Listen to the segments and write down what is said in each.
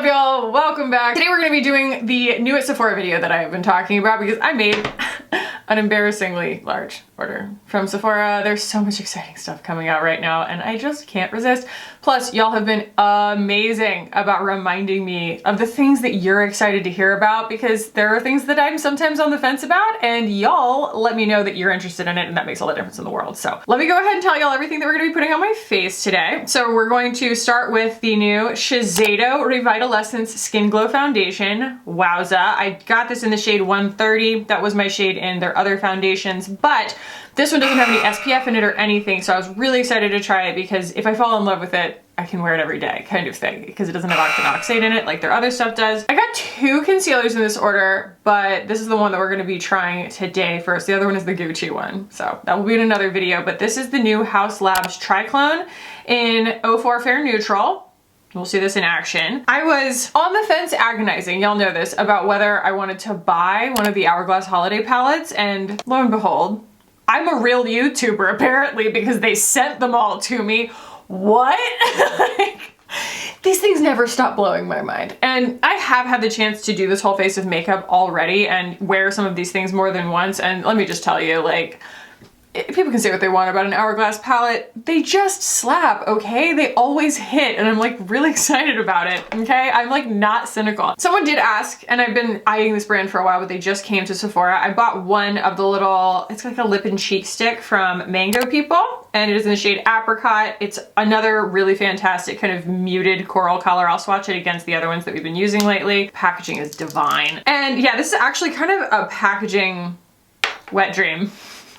up, y'all? Welcome back. Today we're going to be doing the new at Sephora video that I have been talking about because I made an embarrassingly large order from Sephora. There's so much exciting stuff coming out right now and I just can't resist. Plus, y'all have been amazing about reminding me of the things that you're excited to hear about because there are things that I'm sometimes on the fence about and y'all let me know that you're interested in it and that makes all the difference in the world. So let me go ahead and tell y'all everything that we're going to be putting on my face today. So we're going to start with the new Shiseido Revitalescence Skin Glow Foundation. Wowza. I got this in the shade 130. That was my shade in their other foundations, but this one doesn't have any SPF in it or anything, so I was really excited to try it because if I fall in love with it, I can wear it every day kind of thing because it doesn't have octinoxate in it like their other stuff does. I got two concealers in this order, but this is the one that we're going to be trying today first. The other one is the Gucci one, so that will be in another video, but this is the new HAUS Labs Triclone in 04 Fair Neutral. We'll see this in action. I was on the fence agonizing, y'all know this, about whether I wanted to buy one of the Hourglass holiday palettes, and lo and behold, I'm a real YouTuber apparently because they sent them all to me. What? These things never stop blowing my mind. And I have had the chance to do this whole face of makeup already and wear some of these things more than once, and let me just tell you, like, people can say what they want about an Hourglass palette. They just slap, okay? They always hit, and I'm like really excited about it, okay? I'm like not cynical. Someone did ask, and I've been eyeing this brand for a while, but they just came to Sephora. I bought one of the little, it's like a lip and cheek stick from Mango People, and it is in the shade Apricot. It's another really fantastic kind of muted coral color. I'll swatch it against the other ones that we've been using lately. Packaging is divine. And yeah, this is actually kind of a packaging wet dream.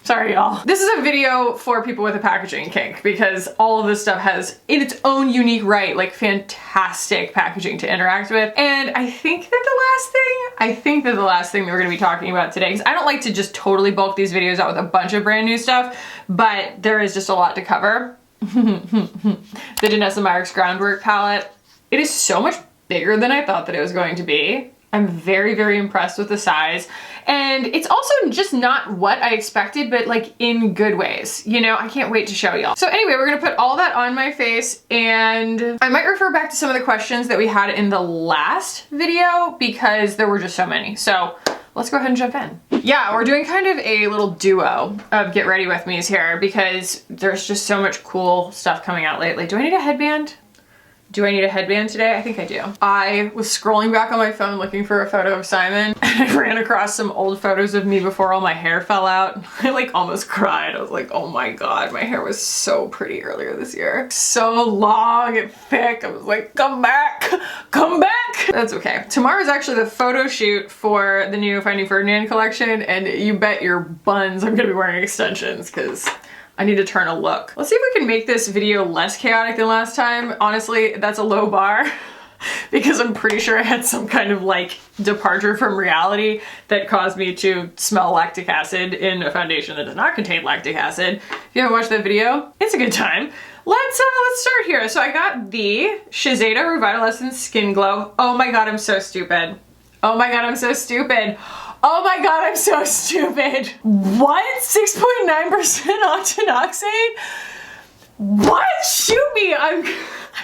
Sorry, y'all. This is a video for people with a packaging kink because all of this stuff has, in its own unique right, like fantastic packaging to interact with. And I think that the last thing that we're gonna be talking about today, because I don't like to just totally bulk these videos out with a bunch of brand new stuff, but there is just a lot to cover. The Danessa Myricks Groundwork palette. It is so much bigger than I thought that it was going to be. I'm very, very impressed with the size. And it's also just not what I expected, but like in good ways. You know, I can't wait to show y'all. So anyway, we're gonna put all that on my face and I might refer back to some of the questions that we had in the last video because there were just so many. So let's go ahead and jump in. Yeah, we're doing kind of a little duo of get ready with me's here because there's just so much cool stuff coming out lately. Do I need a headband? Do I need a headband today? I think I do. I was scrolling back on my phone looking for a photo of Simon and I ran across some old photos of me before all my hair fell out. I like almost cried. I was like, oh my God, my hair was so pretty earlier this year. So long and thick. I was like, come back, come back. That's okay. Tomorrow is actually the photo shoot for the new Finding Ferdinand collection and you bet your buns I'm gonna be wearing extensions because I need to turn a look. Let's see if we can make this video less chaotic than last time. Honestly, that's a low bar because I'm pretty sure I had some kind of like departure from reality that caused me to smell lactic acid in a foundation that does not contain lactic acid. If you haven't watched that video, it's a good time. Let's start here. So I got the Shiseido Revitalescence Skin Glow. Oh my God, I'm so stupid. Oh my God, I'm so stupid. Oh my God, I'm so stupid. What? 6.9% octinoxate? What? Shoot me. I'm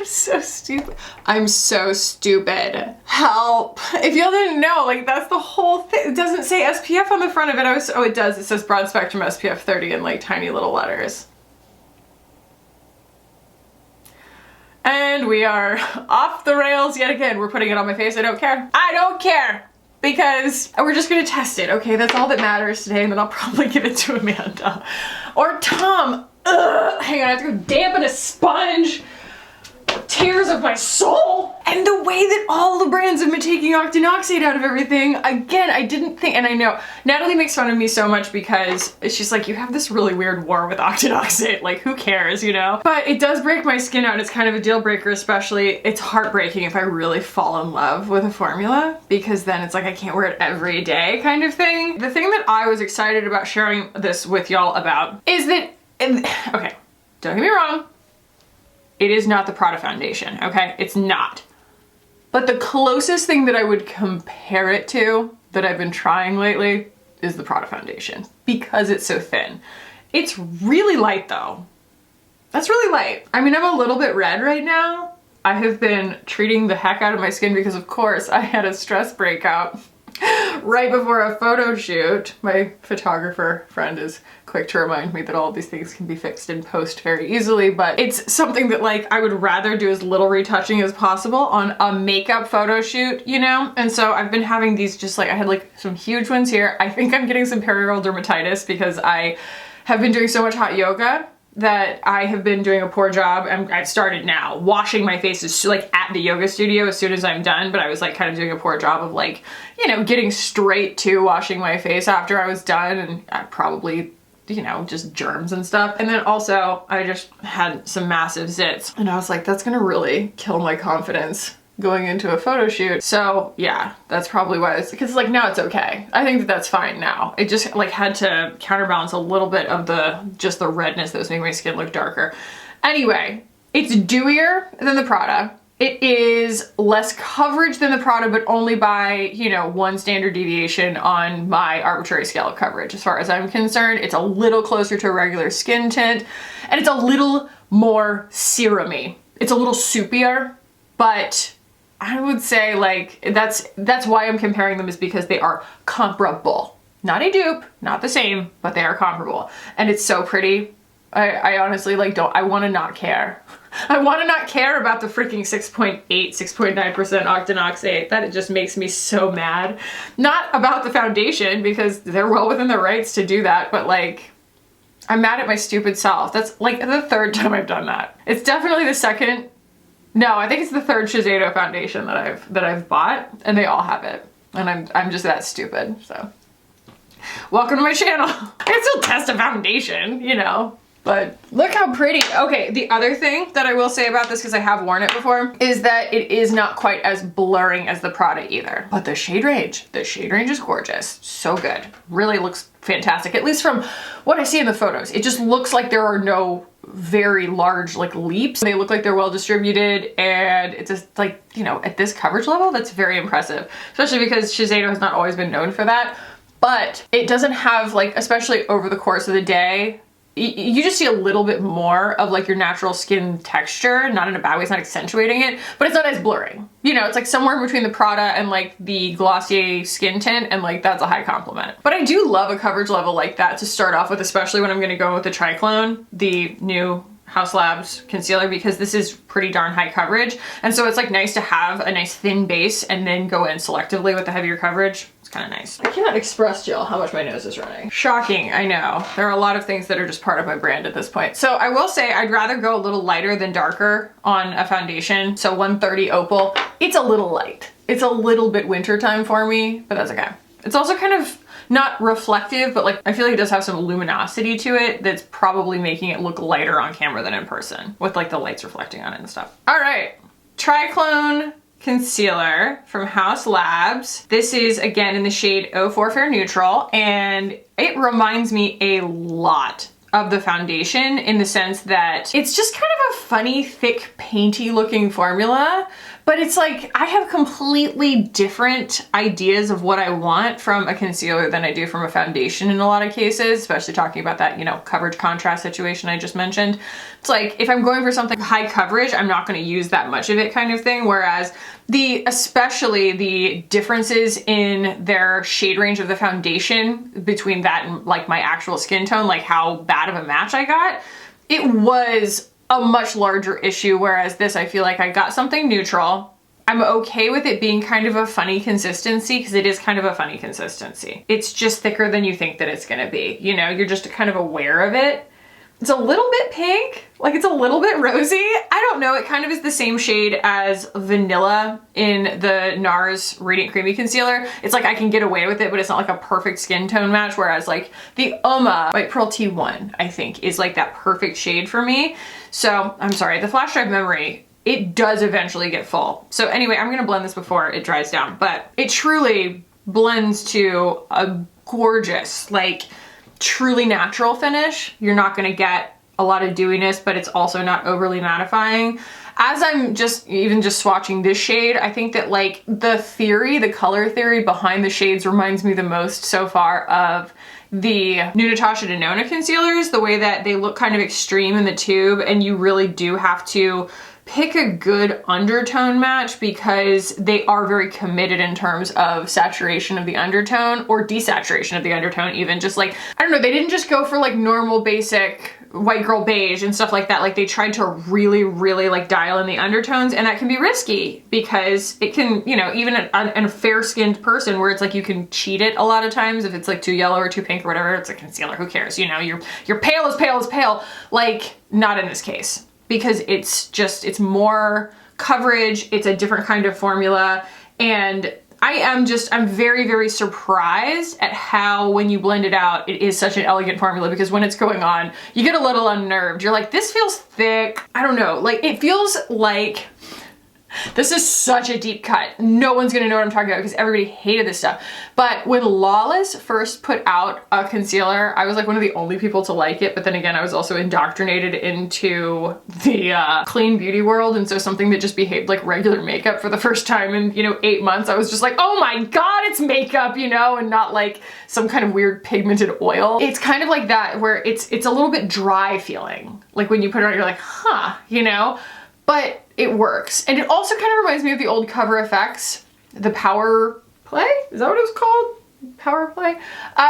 so stupid. I'm so stupid. Help. If y'all didn't know, like that's the whole thing. It doesn't say SPF on the front of it. Oh, it does. It says broad spectrum SPF 30 in like tiny little letters. And we are off the rails yet again. We're putting it on my face. I don't care. I don't care. Because we're just gonna test it, okay? That's all that matters today, and then I'll probably give it to Amanda. Or Tom. Ugh, hang on, I have to go dampen a sponge. Tears of my soul. And the way that all the brands have been taking octinoxate out of everything, again, I didn't think, and I know, Natalie makes fun of me so much because she's like, you have this really weird war with octinoxate, like who cares, you know? But it does break my skin out and it's kind of a deal breaker, especially, it's heartbreaking if I really fall in love with a formula because then it's like I can't wear it every day kind of thing. The thing that I was excited about sharing this with y'all about is that, okay, don't get me wrong, it is not the Prada foundation, okay? It's not. But the closest thing that I would compare it to that I've been trying lately is the Prada foundation because it's so thin. It's really light though. That's really light. I mean, I'm a little bit red right now, I have been treating the heck out of my skin because of course I had a stress breakout right before a photo shoot. My photographer friend is quick to remind me that all of these things can be fixed in post very easily, but it's something that like I would rather do as little retouching as possible on a makeup photo shoot, you know? And so I've been having these just like, I had like some huge ones here. I think I'm getting some perioral dermatitis because I have been doing so much hot yoga that I have been doing a poor job. I've started now washing my face like at the yoga studio as soon as I'm done, but I was like kind of doing a poor job of like, you know, getting straight to washing my face after I was done, and I probably, you know, just germs and stuff. And then also I just had some massive zits and I was like, that's gonna really kill my confidence going into a photo shoot. So yeah, that's probably why it's, because like now it's okay. I think that that's fine now. It just like had to counterbalance a little bit of just the redness that was making my skin look darker. Anyway, it's dewier than the Prada. It is less coverage than the Prada, but only by, you know, 1 standard deviation on my arbitrary scale of coverage. As far as I'm concerned, it's a little closer to a regular skin tint and it's a little more serum-y. It's a little soupier, but I would say like that's why I'm comparing them, is because they are comparable. Not a dupe, not the same, but they are comparable. And it's so pretty. I honestly like I want to not care. I want to not care about the freaking 6.8, 6.9% octinoxate. That it just makes me so mad. Not about the foundation, because they're well within their rights to do that, but like I'm mad at my stupid self. That's like the 3rd time I've done that. It's definitely the 2nd. No, I think it's the 3rd Shiseido foundation that I've bought, and they all have it. And I'm just that stupid, so. Welcome to my channel. I can still test a foundation, you know, but look how pretty. Okay, the other thing that I will say about this, because I have worn it before, is that it is not quite as blurring as the Prada either. But the shade range is gorgeous. So good. Really looks fantastic, at least from what I see in the photos. It just looks like there are no very large like leaps. They look like they're well distributed, and it's just like, you know, at this coverage level, that's very impressive, especially because Shiseido has not always been known for that. But it doesn't have like, especially over the course of the day, you just see a little bit more of like your natural skin texture, not in a bad way, it's not accentuating it, but it's not as blurring. You know, it's like somewhere in between the Prada and like the Glossier skin tint, and like that's a high compliment. But I do love a coverage level like that to start off with, especially when I'm gonna go with the Triclone, the new HAUS Labs concealer, because this is pretty darn high coverage. And so it's like nice to have a nice thin base and then go in selectively with the heavier coverage. It's kind of nice. I cannot express to y'all how much my nose is running. Shocking, I know. There are a lot of things that are just part of my brand at this point. So I will say I'd rather go a little lighter than darker on a foundation. So 130 Opal, it's a little light. It's a little bit wintertime for me, but that's okay. It's also kind of not reflective, but like I feel like it does have some luminosity to it that's probably making it look lighter on camera than in person, with like the lights reflecting on it and stuff. All right, Triclone concealer from HAUS Labs. This is again in the shade 04 Fair Neutral, and it reminds me a lot of the foundation in the sense that it's just kind of a funny, thick, painty looking formula, but it's like I have completely different ideas of what I want from a concealer than I do from a foundation in a lot of cases, especially talking about that, you know, coverage contrast situation I just mentioned. It's like if I'm going for something high coverage, I'm not going to use that much of it kind of thing, whereas especially the differences in their shade range of the foundation between that and like my actual skin tone, like how bad of a match I got, it was a much larger issue, whereas this, I feel like I got something neutral. I'm okay with it being kind of a funny consistency, because it is kind of a funny consistency. It's just thicker than you think that it's gonna be. You know, you're just kind of aware of it. It's a little bit pink, like it's a little bit rosy. I don't know, it kind of is the same shade as Vanilla in the NARS Radiant Creamy Concealer. It's like I can get away with it, but it's not like a perfect skin tone match, whereas like the Uma White Pearl T1, I think, is like that perfect shade for me. So, I'm sorry, the flash drive memory, it does eventually get full. So anyway, I'm gonna blend this before it dries down, but it truly blends to a gorgeous, like, truly natural finish. You're not gonna get a lot of dewiness, but it's also not overly mattifying. As I'm even just swatching this shade, I think that like the color theory behind the shades reminds me the most so far of the new Natasha Denona concealers, the way that they look kind of extreme in the tube, and you really do have to pick a good undertone match because they are very committed in terms of saturation of the undertone or desaturation of the undertone even. Just like, I don't know, they didn't just go for like normal basic white girl beige and stuff like that. Like they tried to really, really like dial in the undertones, and that can be risky because it can, you know, even in a fair skinned person where it's like you can cheat it a lot of times if it's like too yellow or too pink or whatever, it's a concealer, who cares? You know, you're pale as pale as pale. Like not in this case, because it's more coverage, it's a different kind of formula, and I'm very, very surprised at how when you blend it out, it is such an elegant formula, because when it's going on, you get a little unnerved. You're like, this feels thick. I don't know, like it feels like this is such a deep cut. No one's gonna know what I'm talking about because everybody hated this stuff. But when Lawless first put out a concealer, I was like one of the only people to like it. But then again, I was also indoctrinated into the clean beauty world. And so something that just behaved like regular makeup for the first time in, you know, 8 months, I was just like, oh my God, it's makeup, you know, and not like some kind of weird pigmented oil. It's kind of like that where it's a little bit dry feeling. Like when you put it on, you're like, huh, you know, but it works. And it also kind of reminds me of the old Cover FX, the Power Play? Is that what it was called? Power Play?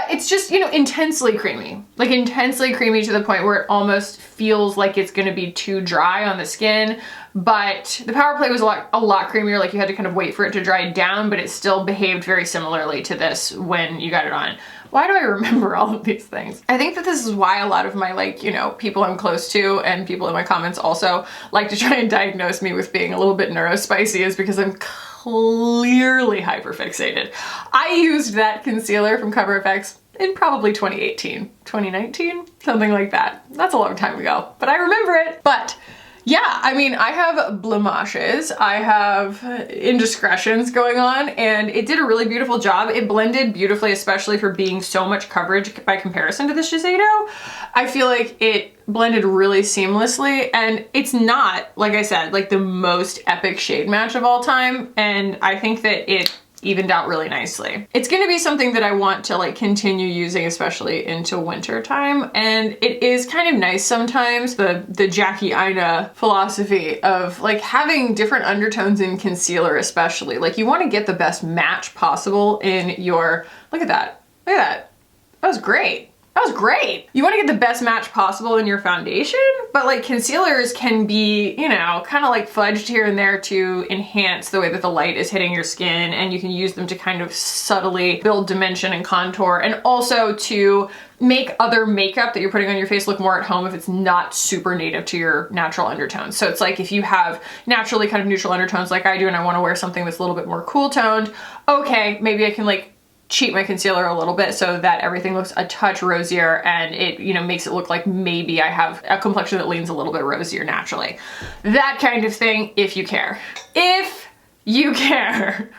It's just, you know, intensely creamy. Like intensely creamy to the point where it almost feels like it's gonna be too dry on the skin. But the Power Play was a lot creamier. Like you had to kind of wait for it to dry down, but it still behaved very similarly to this when you got it on. Why do I remember all of these things? I think that this is why a lot of my, like, you know, people I'm close to and people in my comments also like to try and diagnose me with being a little bit neurospicy, is because I'm clearly hyperfixated. I used that concealer from Cover FX in probably 2018, 2019, something like that. That's a long time ago, but I remember it. But yeah, I mean, I have blemishes, I have indiscretions going on, and it did a really beautiful job. It blended beautifully, especially for being so much coverage by comparison to the Shiseido. I feel like it blended really seamlessly, and it's not, like I said, like the most epic shade match of all time, and I think that it evened out really nicely. It's gonna be something that I want to like continue using, especially into winter time. And it is kind of nice sometimes, the Jackie Aina philosophy of like having different undertones in concealer, especially. Like you wanna get the best match possible in your, look at that, look at that. That was great. That was great. You want to get the best match possible in your foundation, but like concealers can be, you know, kind of like fudged here and there to enhance the way that the light is hitting your skin, and you can use them to kind of subtly build dimension and contour, and also to make other makeup that you're putting on your face look more at home if it's not super native to your natural undertones. So it's like if you have naturally kind of neutral undertones like I do and I want to wear something that's a little bit more cool toned, okay, maybe I can like cheat my concealer a little bit so that everything looks a touch rosier, and it, you know, makes it look like maybe I have a complexion that leans a little bit rosier naturally. That kind of thing, if you care. If you care.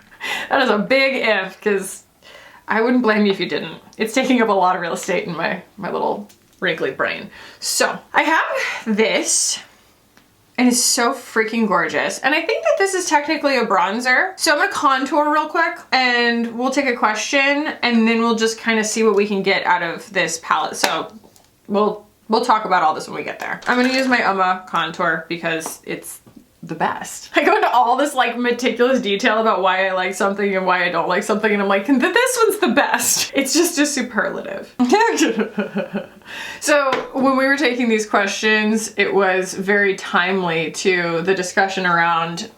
That is a big if, because I wouldn't blame you if you didn't. It's taking up a lot of real estate in my little wrinkly brain. So I have this, and it's so freaking gorgeous. And I think that this is technically a bronzer. So I'm gonna contour real quick, and we'll take a question, and then we'll just kind of see what we can get out of this palette. So we'll talk about all this when we get there. I'm gonna use my contour because it's the best. I go into all this like meticulous detail about why I like something and why I don't like something, and I'm like, this one's the best. It's just a superlative. So when we were taking these questions, it was very timely to the discussion around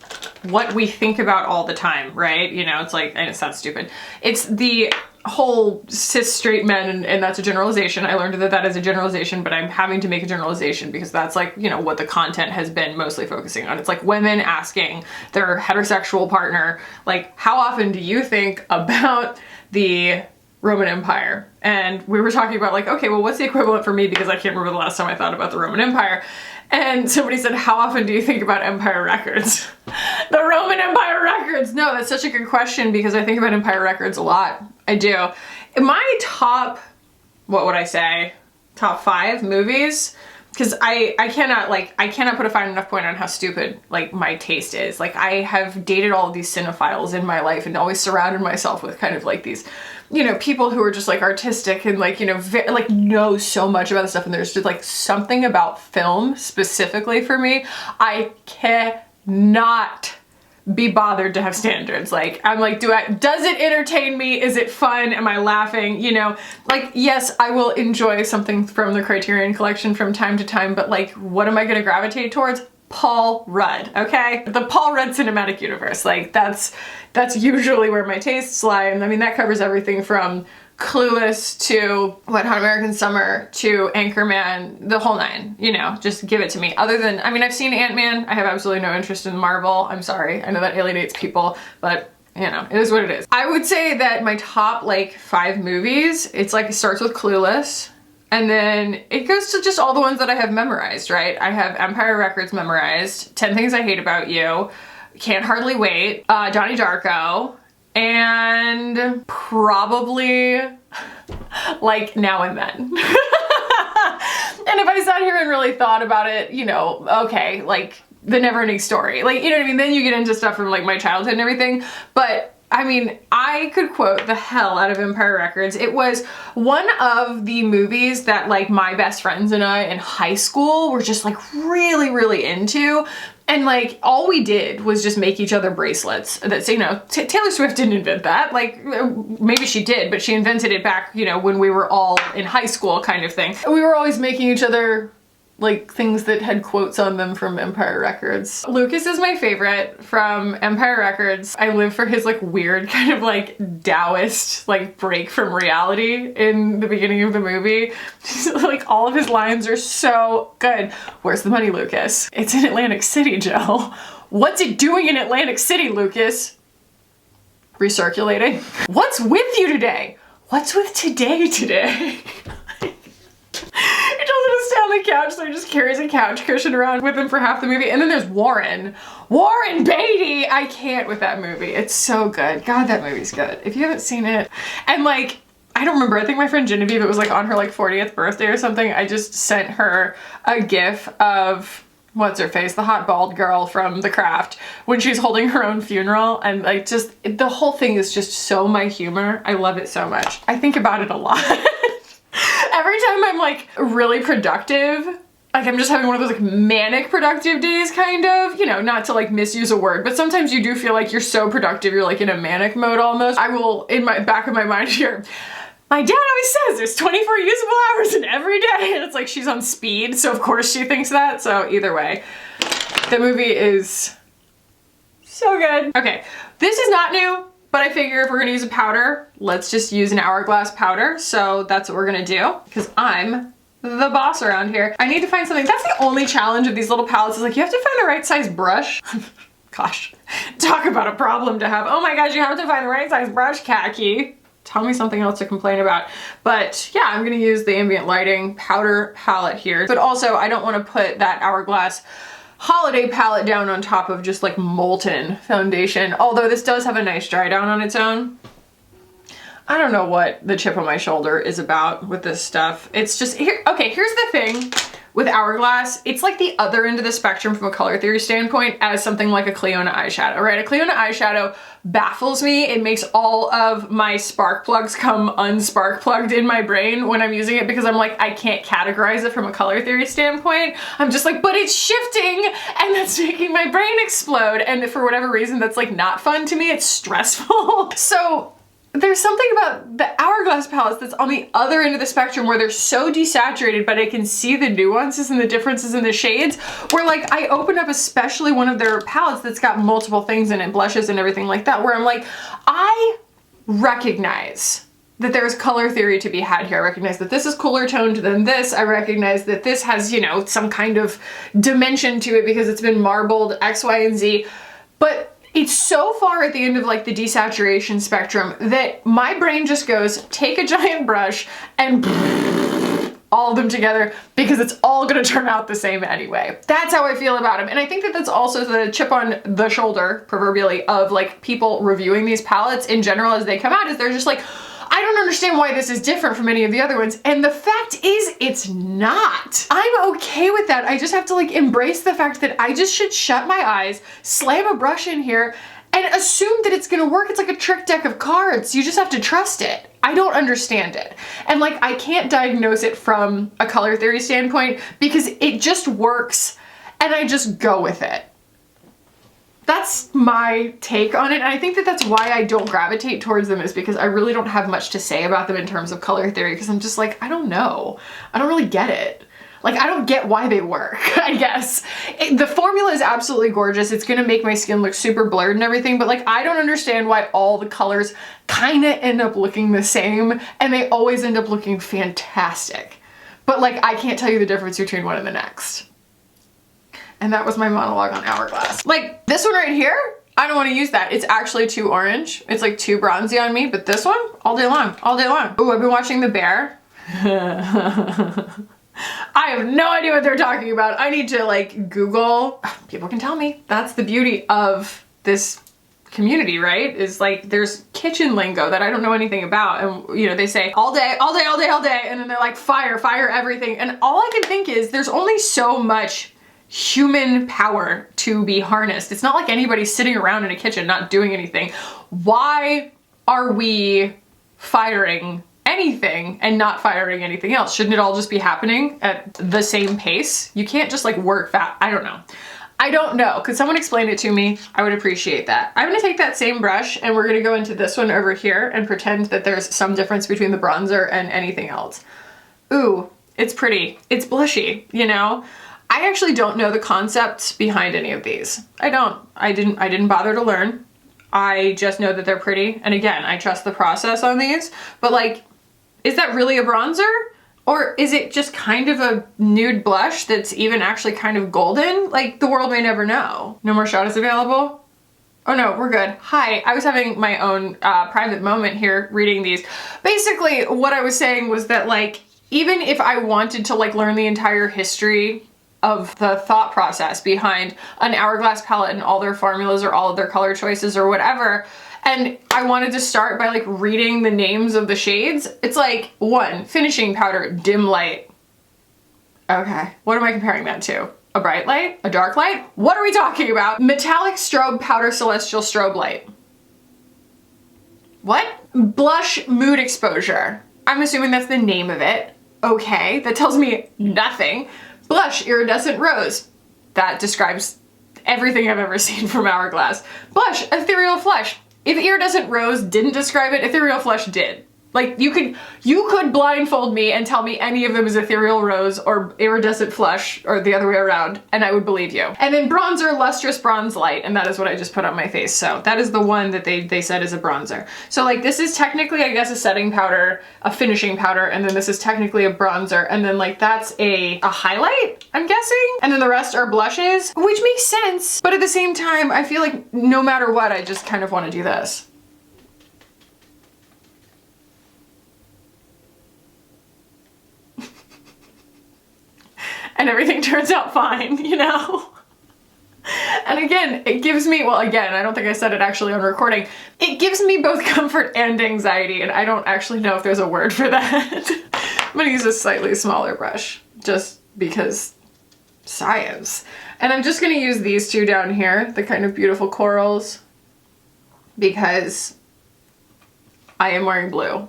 what we think about all the time, right? You know, it's like, and it sounds stupid. It's the whole cis straight men, and that's a generalization. I learned that that is a generalization, but I'm having to make a generalization because that's like, you know, what the content has been mostly focusing on. It's like women asking their heterosexual partner, like, how often do you think about the Roman Empire? And we were talking about like, okay, well, what's the equivalent for me? Because I can't remember the last time I thought about the Roman Empire. And somebody said, how often do you think about Empire Records? The Roman Empire Records. No, that's such a good question because I think about Empire Records a lot. I do. In my top, what would I say? Top 5 movies, because I cannot put a fine enough point on how stupid like my taste is. Like I have dated all of these cinephiles in my life and always surrounded myself with kind of like these, you know, people who are just like artistic and like, you know, like know so much about the stuff. And there's just like something about film specifically for me. I cannot be bothered to have standards. Like I'm like, does it entertain me? Is it fun? Am I laughing? You know, like, yes, I will enjoy something from the Criterion Collection from time to time, but like, what am I going to gravitate towards? Paul Rudd, okay? The Paul Rudd cinematic universe. Like that's usually where my tastes lie. And I mean, that covers everything from Clueless to Wet Hot American Summer to Anchorman, the whole nine, you know, just give it to me. Other than, I mean, I've seen Ant-Man. I have absolutely no interest in Marvel. I'm sorry. I know that alienates people, but you know, it is what it is. I would say that my top like 5 movies, it's like, it starts with Clueless. And then it goes to just all the ones that I have memorized, right? I have Empire Records memorized, 10 Things I Hate About You, Can't Hardly Wait, Donnie Darko, and probably like Now and Then. And if I sat here and really thought about it, you know, okay, like The Neverending Story, like, you know what I mean? Then you get into stuff from like my childhood and everything. But I mean, I could quote the hell out of Empire Records. It was one of the movies that like my best friends and I in high school were just like really, really into. And like all we did was just make each other bracelets. That's, you know, Taylor Swift didn't invent that. Like maybe she did, but she invented it back, you know, when we were all in high school kind of thing. We were always making each other like things that had quotes on them from Empire Records. Lucas is my favorite from Empire Records. I live for his like weird kind of like Taoist like break from reality in the beginning of the movie. Like all of his lines are so good. Where's the money, Lucas? It's in Atlantic City, Joe. What's it doing in Atlantic City, Lucas? Recirculating. What's with you today? What's with today? He doesn't just stay on the couch, so he just carries a couch cushion around with him for half the movie. And then there's Warren Beatty. I can't with that movie. It's so good. God, that movie's good. If you haven't seen it, and like, I don't remember, I think my friend Genevieve, it was like on her like 40th birthday or something, I just sent her a gif of what's her face, the hot bald girl from The Craft, when she's holding her own funeral, and like just, the whole thing is just so my humor. I love it so much. I think about it a lot. Every time I'm like really productive, like I'm just having one of those like manic productive days kind of, you know, not to like misuse a word, but sometimes you do feel like you're so productive, you're like in a manic mode almost. I will, in my back of my mind here, my dad always says there's 24 usable hours in every day, and it's like she's on speed, so of course she thinks that. So either way, the movie is so good. Okay, this is not new, but I figure if we're gonna use a powder, let's just use an Hourglass powder. So that's what we're gonna do, because I'm the boss around here. I need to find something. That's the only challenge of these little palettes, is like you have to find the right size brush. Gosh, talk about a problem to have. Oh my gosh, you have to find the right size brush, Khaki. Tell me something else to complain about. But yeah, I'm gonna use the ambient lighting powder palette here. But also, I don't wanna put that Hourglass holiday palette down on top of just like molten foundation. Although this does have a nice dry down on its own. I don't know what the chip on my shoulder is about with this stuff. It's just, here. Okay, here's the thing with Hourglass. It's like the other end of the spectrum from a color theory standpoint as something like a Clionadh eyeshadow, right? A Clionadh eyeshadow baffles me. It makes all of my spark plugs come unspark plugged in my brain when I'm using it, because I'm like, I can't categorize it from a color theory standpoint. I'm just like, but it's shifting and that's making my brain explode. And for whatever reason, that's like not fun to me. It's stressful. So there's something about the Hourglass palettes that's on the other end of the spectrum where they're so desaturated, but I can see the nuances and the differences in the shades, where like I opened up especially one of their palettes that's got multiple things in it, blushes and everything like that, where I'm like, I recognize that there's color theory to be had here. I recognize that this is cooler toned than this. I recognize that this has, you know, some kind of dimension to it because it's been marbled X, Y, and Z, but it's so far at the end of like the desaturation spectrum that my brain just goes, take a giant brush and all of them together, because it's all gonna turn out the same anyway. That's how I feel about them. And I think that that's also the chip on the shoulder, proverbially, of like people reviewing these palettes in general as they come out, is they're just like, I don't understand why this is different from any of the other ones. And the fact is, it's not. I'm okay with that. I just have to like embrace the fact that I just should shut my eyes, slam a brush in here, and assume that it's gonna work. It's like a trick deck of cards. You just have to trust it. I don't understand it. And like, I can't diagnose it from a color theory standpoint because it just works and I just go with it. That's my take on it. And I think that that's why I don't gravitate towards them, is because I really don't have much to say about them in terms of color theory, because I'm just like, I don't know. I don't really get it. Like, I don't get why they work, I guess. The formula is absolutely gorgeous. It's gonna make my skin look super blurred and everything, but like, I don't understand why all the colors kind of end up looking the same, and they always end up looking fantastic. But like, I can't tell you the difference between one and the next. And that was my monologue on Hourglass. Like, this one right here, I don't want to use that. It's actually too orange. It's like too bronzy on me, but this one, all day long, all day long. Ooh, I've been watching The Bear. I have no idea what they're talking about. I need to like Google. People can tell me. That's the beauty of this community, right? Is like, there's kitchen lingo that I don't know anything about. And you know, they say all day, all day, all day, all day. And then they're like, fire, fire, everything. And all I can think is there's only so much human power to be harnessed. It's not like anybody's sitting around in a kitchen not doing anything. Why are we firing anything and not firing anything else? Shouldn't it all just be happening at the same pace? You can't just like work fast. I don't know. I don't know. Could someone explain it to me? I would appreciate that. I'm gonna take that same brush and we're gonna go into this one over here and pretend that there's some difference between the bronzer and anything else. Ooh, it's pretty. It's blushy, you know? I actually don't know the concepts behind any of these. I don't. I didn't bother to learn. I just know that they're pretty. And again, I trust the process on these, but like, is that really a bronzer? Or is it just kind of a nude blush that's even actually kind of golden? Like, the world may never know. No more shadows available? Oh no, we're good. Hi, I was having my own private moment here reading these. Basically, what I was saying was that like, even if I wanted to like learn the entire history of the thought process behind an Hourglass palette and all their formulas or all of their color choices or whatever, and I wanted to start by like reading the names of the shades, it's like, 1, finishing powder, dim light. Okay, what am I comparing that to? A bright light? A dark light? What are we talking about? Metallic strobe powder, celestial strobe light. What? Blush mood exposure. I'm assuming that's the name of it. Okay, that tells me nothing. Blush iridescent rose. That describes everything I've ever seen from Hourglass. Blush ethereal flush. If iridescent rose didn't describe it, ethereal flush did. Like, you could blindfold me and tell me any of them is ethereal rose or iridescent flush or the other way around, and I would believe you. And then bronzer, lustrous bronze light, and that is what I just put on my face. So that is the one that they said is a bronzer. So like, this is technically, I guess, a setting powder, a finishing powder, and then this is technically a bronzer, and then like, that's a highlight, I'm guessing? And then the rest are blushes, which makes sense. But at the same time, I feel like no matter what, I just kind of want to do this. And everything turns out fine, you know? And again, it gives me, well, again, I don't think I said it actually on recording, it gives me both comfort and anxiety, and I don't actually know if there's a word for that. I'm gonna use a slightly smaller brush, just because science. And I'm just gonna use these two down here, the kind of beautiful corals, because I am wearing blue.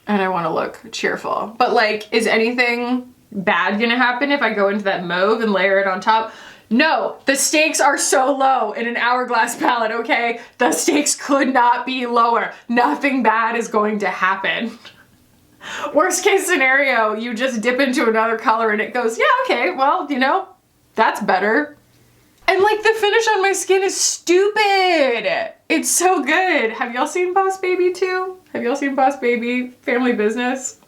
And I wanna look cheerful. But like, is anything bad gonna happen if I go into that mauve and layer it on top? No, the stakes are so low in an Hourglass palette, okay? The stakes could not be lower. Nothing bad is going to happen. Worst case scenario, you just dip into another color and it goes, yeah, okay, well, you know, that's better. And like, the finish on my skin is stupid. It's so good. Have y'all seen Boss Baby 2? Have y'all seen Boss Baby Family Business?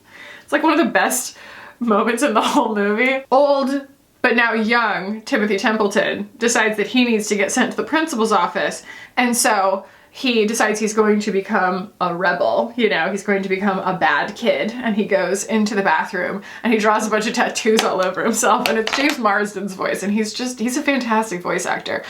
It's like one of the best moments in the whole movie. Old, but now young, Timothy Templeton decides that he needs to get sent to the principal's office. And so he decides he's going to become a rebel, you know, he's going to become a bad kid. And he goes into the bathroom and he draws a bunch of tattoos all over himself, and it's James Marsden's voice, and he's a fantastic voice actor.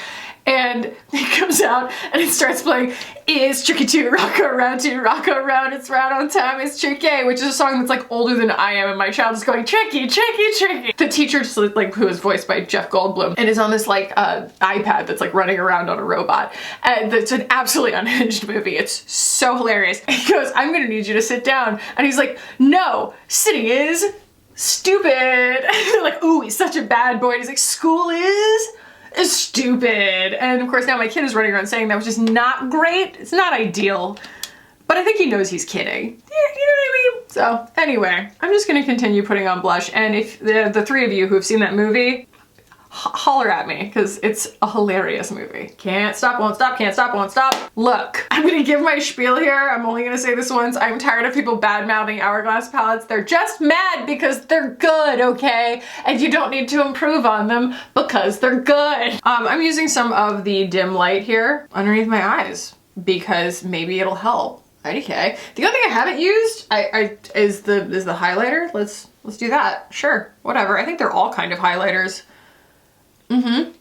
And it comes out and it starts playing, "It's tricky to rock around, it's round on time, it's tricky," which is a song that's like older than I am, and my child is going, "Tricky, tricky, tricky." The teacher, just like, who is voiced by Jeff Goldblum, and is on this like iPad that's like running around on a robot. And it's an absolutely unhinged movie. It's so hilarious. And he goes, "I'm gonna need you to sit down." And he's like, "No, sitting is stupid." And they're like, "Ooh, he's such a bad boy." And he's like, "School is stupid." And of course now my kid is running around saying that, which is not great. It's not ideal, but I think he knows he's kidding. Yeah, you know what I mean? So anyway, I'm just gonna continue putting on blush, and if the three of you who have seen that movie, holler at me, because it's a hilarious movie. Can't stop, won't stop, can't stop, won't stop. Look, I'm gonna give my spiel here. I'm only gonna say this once. I'm tired of people bad-mouthing Hourglass palettes. They're just mad because they're good, okay? And you don't need to improve on them because they're good. I'm using some of the dim light here underneath my eyes because maybe it'll help. Okay. The only thing I haven't used is the highlighter. Let's do that. Sure, whatever. I think they're all kind of highlighters.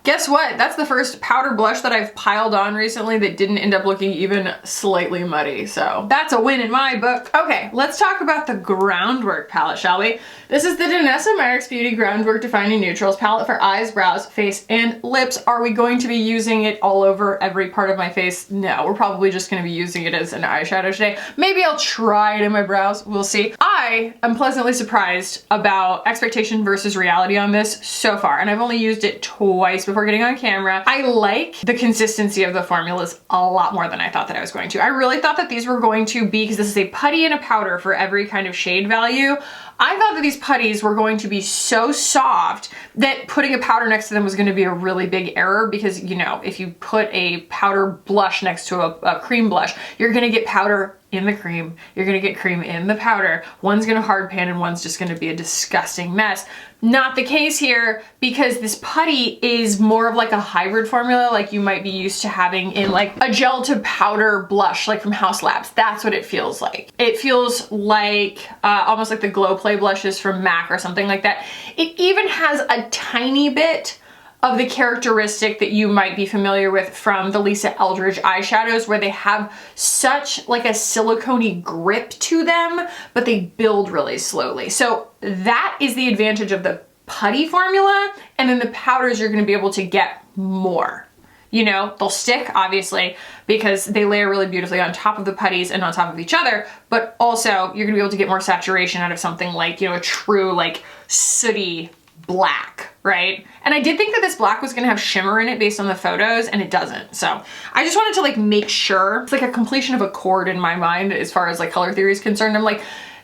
Guess what? That's the first powder blush that I've piled on recently that didn't end up looking even slightly muddy. So that's a win in my book. Okay, let's talk about the Groundwork palette, shall we? This is the Danessa Myricks Beauty Groundwork Defining Neutrals palette for eyes, brows, face, and lips. Are we going to be using it all over every part of my face? No, we're probably just going to be using it as an eyeshadow today. Maybe I'll try it in my brows. We'll see. I am pleasantly surprised about expectation versus reality on this so far, and I've only used it twice before getting on camera. I like the consistency of the formulas a lot more than I thought that I was going to. I really thought that these were going to be, because this is a putty and a powder for every kind of shade value, I thought that these putties were going to be so soft that putting a powder next to them was going to be a really big error, because, you know, if you put a powder blush next to a cream blush, you're going to get powder in the cream, you're going to get cream in the powder. One's going to hard pan and one's just going to be a disgusting mess. Not the case here, because this putty is more of like a hybrid formula like you might be used to having in like a gel to powder blush like from HAUS Labs. That's what it feels like. It feels like almost like the Glow Play blushes from MAC or something like that. It even has a tiny bit of the characteristic that you might be familiar with from the Lisa Eldridge eyeshadows, where they have such like a silicone-y grip to them, but they build really slowly. So that is the advantage of the putty formula, and then the powders you're gonna be able to get more. You know, they'll stick, obviously, because they layer really beautifully on top of the putties and on top of each other, but also you're gonna be able to get more saturation out of something like, you know, a true like sooty black, right? And I did think that this black was gonna have shimmer in it based on the photos, and it doesn't. So I just wanted to like make sure. It's like a completion of a chord in my mind as far as like color theory is concerned. I'm like,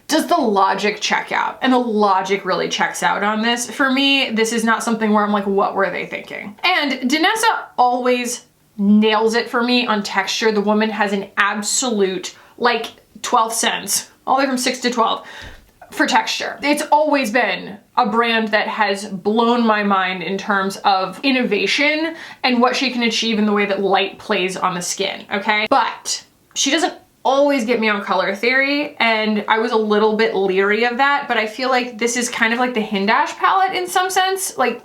does the logic check out? And the logic really checks out on this. For me, this is not something where I'm like, what were they thinking? And Danessa always nails it for me on texture. The woman has an absolute like 12th sense, all the way from 6 to 12. For texture. It's always been a brand that has blown my mind in terms of innovation and what she can achieve in the way that light plays on the skin, okay? But she doesn't always get me on color theory, and I was a little bit leery of that, but I feel like this is kind of like the Hindash palette in some sense, like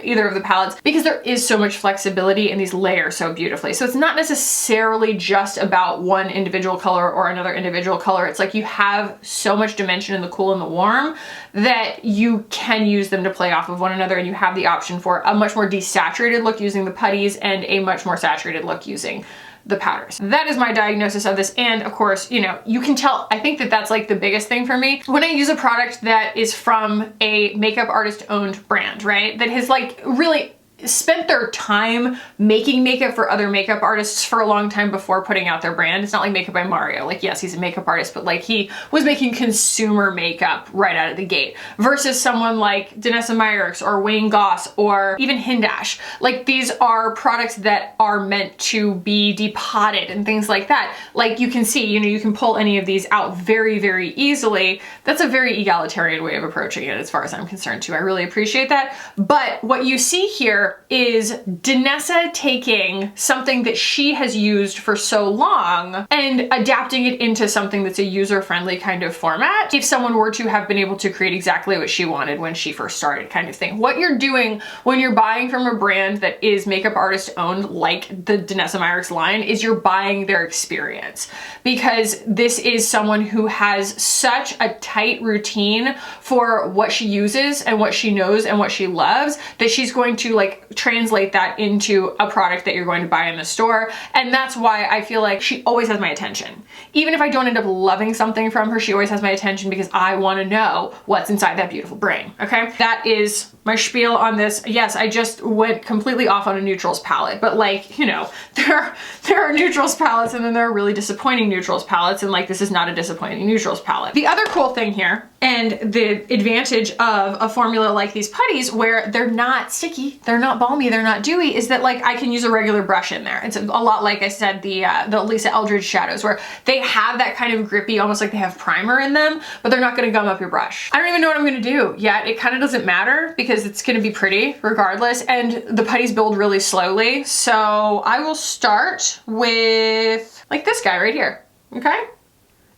either of the palettes, because there is so much flexibility and these layer so beautifully. So it's not necessarily just about one individual color or another individual color. It's like you have so much dimension in the cool and the warm that you can use them to play off of one another, and you have the option for a much more desaturated look using the putties and a much more saturated look using the powders. That is my diagnosis of this. And of course, you know, you can tell, I think that that's like the biggest thing for me. When I use a product that is from a makeup artist owned brand, right? That has like really spent their time making makeup for other makeup artists for a long time before putting out their brand. It's not like Makeup by Mario. Like, yes, he's a makeup artist, but like he was making consumer makeup right out of the gate, versus someone like Danessa Myricks or Wayne Goss or even Hindash. Like, these are products that are meant to be depotted and things like that. Like, you can see, you know, you can pull any of these out very, very easily. That's a very egalitarian way of approaching it as far as I'm concerned too. I really appreciate that. But what you see here here is Danessa taking something that she has used for so long and adapting it into something that's a user-friendly kind of format. If someone were to have been able to create exactly what she wanted when she first started, kind of thing. What you're doing when you're buying from a brand that is makeup artist owned, like the Danessa Myricks line, is you're buying their experience, because this is someone who has such a tight routine for what she uses and what she knows and what she loves that she's going to like translate that into a product that you're going to buy in the store. And that's why I feel like she always has my attention. Even if I don't end up loving something from her, she always has my attention because I want to know what's inside that beautiful brain. Okay, that is my spiel on this. Yes, I just went completely off on a neutrals palette, but like, you know, there are neutrals palettes and then there are really disappointing neutrals palettes, and like this is not a disappointing neutrals palette. The other cool thing here, and the advantage of a formula like these putties where they're not sticky, they're not balmy, they're not dewy, is that like I can use a regular brush in there. It's a lot like I said, the Lisa Eldridge shadows, where they have that kind of grippy, almost like they have primer in them, but they're not gonna gum up your brush. I don't even know what I'm gonna do yet. It kind of doesn't matter because it's gonna be pretty regardless, and the putties build really slowly. So I will start with like this guy right here, okay?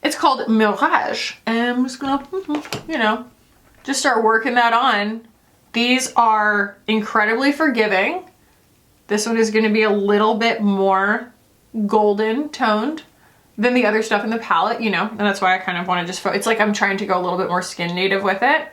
It's called Mirage, and I'm just gonna, you know, just start working that on. These are incredibly forgiving. This one is gonna be a little bit more golden toned than the other stuff in the palette, you know, and that's why I kind of wanna just, it's like I'm trying to go a little bit more skin native with it.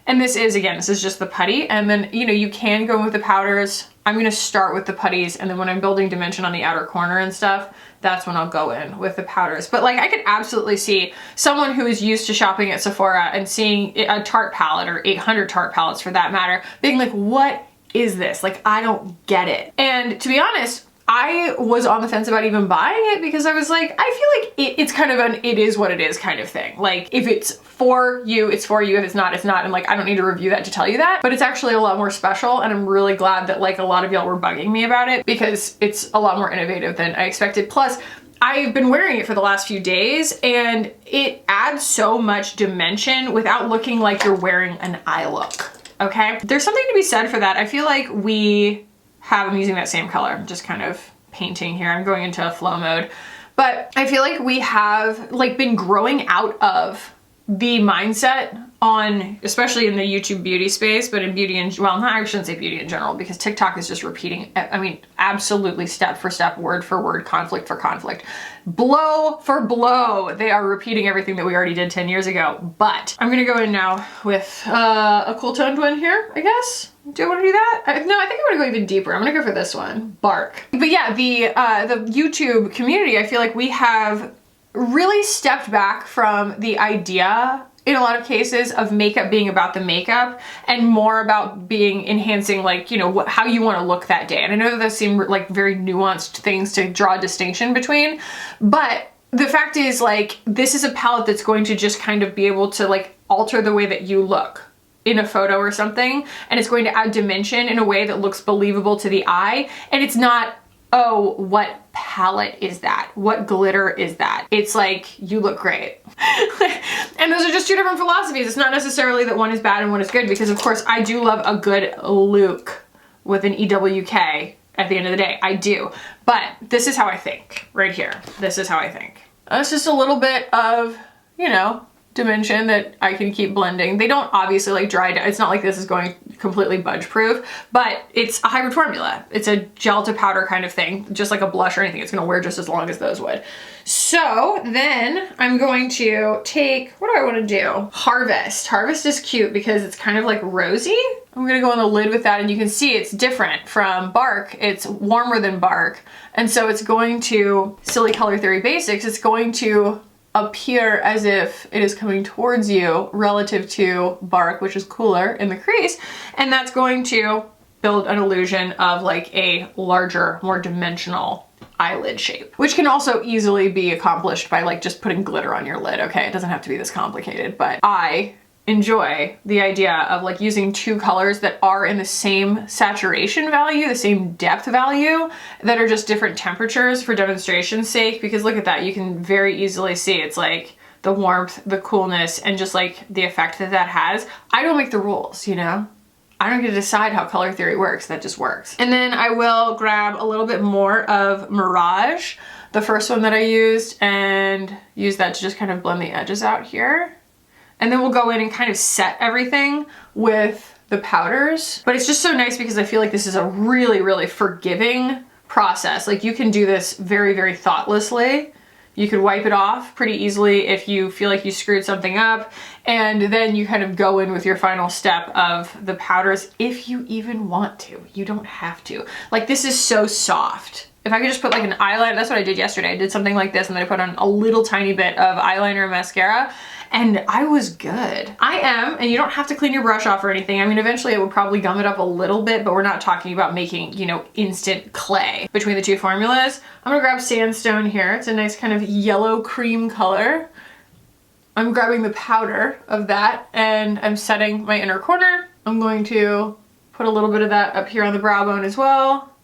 And this is, again, this is just the putty. And then, you know, you can go with the powders. I'm gonna start with the putties, and then when I'm building dimension on the outer corner and stuff, that's when I'll go in with the powders. But like, I could absolutely see someone who is used to shopping at Sephora and seeing a Tarte palette, or 800 Tarte palettes for that matter, being like, what is this? Like, I don't get it. And to be honest, I was on the fence about even buying it because I was like, I feel like it's kind of an it is what it is kind of thing. Like, if it's for you, it's for you. If it's not, it's not. And like, I don't need to review that to tell you that, but it's actually a lot more special. And I'm really glad that like a lot of y'all were bugging me about it because it's a lot more innovative than I expected. Plus, I've been wearing it for the last few days and it adds so much dimension without looking like you're wearing an eye look. Okay. There's something to be said for that. I feel like I'm using that same color. I'm just kind of painting here. I'm going into a flow mode, but I feel like we have like been growing out of the mindset on, especially in the YouTube beauty space, but in beauty in, well, I shouldn't say beauty in general, because TikTok is just repeating, I mean, absolutely step for step, word for word, conflict for conflict, blow for blow. They are repeating everything that we already did 10 years ago. But I'm gonna go in now with a cool toned one here, I guess. Do I want to do that? No, I think I'm gonna go even deeper. I'm gonna go for this one, Bark. But yeah, the YouTube community, I feel like we have really stepped back from the idea in a lot of cases of makeup being about the makeup and more about being enhancing, like, you know, how you want to look that day. And I know that those seem like very nuanced things to draw a distinction between, but the fact is, like, this is a palette that's going to just kind of be able to like alter the way that you look in a photo or something, and it's going to add dimension in a way that looks believable to the eye. And it's not, oh, what palette is that? What glitter is that? It's like, you look great. And those are just two different philosophies. It's not necessarily that one is bad and one is good, because of course I do love a good look with an EWK at the end of the day. I do. But this is how I think right here. This is how I think. It's just a little bit of, you know, dimension that I can keep blending. They don't obviously like dry down. It's not like this is going completely budge proof, but it's a hybrid formula. It's a gel to powder kind of thing, just like a blush or anything. It's gonna wear just as long as those would. So then I'm going to take, what do I wanna do? Harvest. Harvest is cute because it's kind of like rosy. I'm gonna go on the lid with that, and you can see it's different from Bark. It's warmer than Bark. And so it's going to, silly color theory basics, it's going to appear as if it is coming towards you relative to Bark, which is cooler in the crease. And that's going to build an illusion of like a larger, more dimensional eyelid shape, which can also easily be accomplished by like just putting glitter on your lid. Okay, it doesn't have to be this complicated, but I enjoy the idea of like using two colors that are in the same saturation value, the same depth value, that are just different temperatures for demonstration's sake. Because look at that, you can very easily see it's like the warmth, the coolness, and just like the effect that that has. I don't make the rules, you know? I don't get to decide how color theory works, that just works. And then I will grab a little bit more of Mirage, the first one that I used, and use that to just kind of blend the edges out here. And then we'll go in and kind of set everything with the powders. But it's just so nice because I feel like this is a really, really forgiving process. Like you can do this very, very thoughtlessly. You could wipe it off pretty easily if you feel like you screwed something up, and then you kind of go in with your final step of the powders if you even want to. You don't have to. Like this is so soft. If I could just put like an eyeliner, that's what I did yesterday. I did something like this and then I put on a little tiny bit of eyeliner and mascara and I was good. I am, and you don't have to clean your brush off or anything. I mean, eventually it would probably gum it up a little bit, but we're not talking about making, you know, instant clay between the two formulas. I'm gonna grab Sandstone here. It's a nice kind of yellow cream color. I'm grabbing the powder of that and I'm setting my inner corner. I'm going to put a little bit of that up here on the brow bone as well.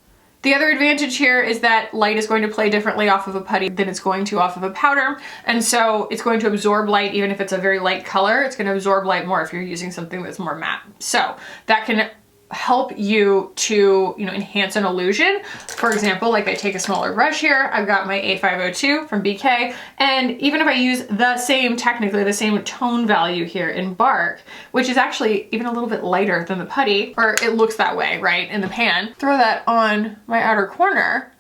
The other advantage here is that light is going to play differently off of a putty than it's going to off of a powder. And so it's going to absorb light even if it's a very light color. It's going to absorb light more if you're using something that's more matte. So that can help you to, you know, enhance an illusion. For example, like I take a smaller brush here, I've got my A502 from BK, and even if I use the same, technically the same tone value here in Bark, which is actually even a little bit lighter than the putty, or it looks that way, right, in the pan, throw that on my outer corner,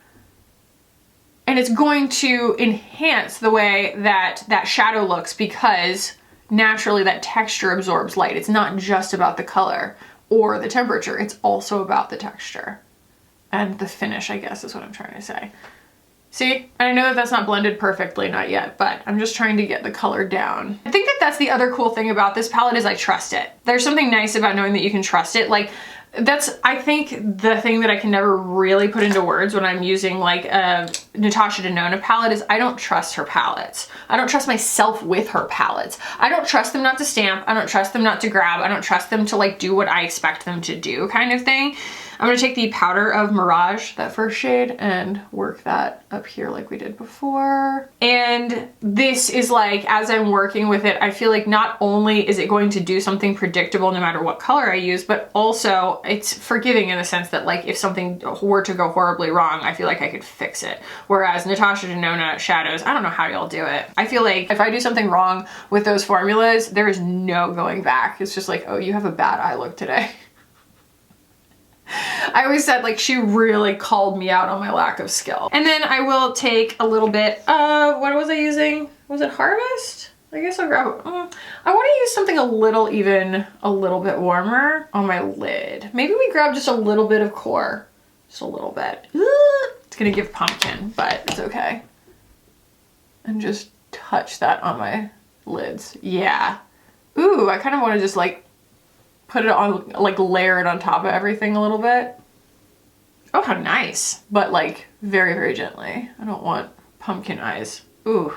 and it's going to enhance the way that that shadow looks because naturally that texture absorbs light. It's not just about the color or the temperature, it's also about the texture and the finish, I guess is what I'm trying to say. See, I know that that's not blended perfectly, not yet, but I'm just trying to get the color down. I think that that's the other cool thing about this palette is I trust it. There's something nice about knowing that you can trust it. Like that's, I think, the thing that I can never really put into words when I'm using like a Natasha Denona palette is I don't trust her palettes. I don't trust myself with her palettes. I don't trust them not to stamp. I don't trust them not to grab. I don't trust them to like do what I expect them to do kind of thing. I'm gonna take the powder of Mirage, that first shade, and work that up here like we did before. And this is like, as I'm working with it, I feel like not only is it going to do something predictable no matter what color I use, but also it's forgiving in the sense that like if something were to go horribly wrong, I feel like I could fix it. Whereas Natasha Denona shadows, I don't know how y'all do it. I feel like if I do something wrong with those formulas, there is no going back. It's just like, oh, you have a bad eye look today. I always said like she really called me out on my lack of skill. And then I will take a little bit of, what was I using? Was it Harvest? I guess I'll grab, I want to use something a little bit warmer on my lid. Maybe we grab just a little bit of Core, just a little bit. It's gonna give pumpkin, but it's okay. And just touch that on my lids. Yeah. Ooh, I kind of want to just like put it on, like layer it on top of everything a little bit. Oh, how nice. But like very, very gently. I don't want pumpkin eyes. Ooh,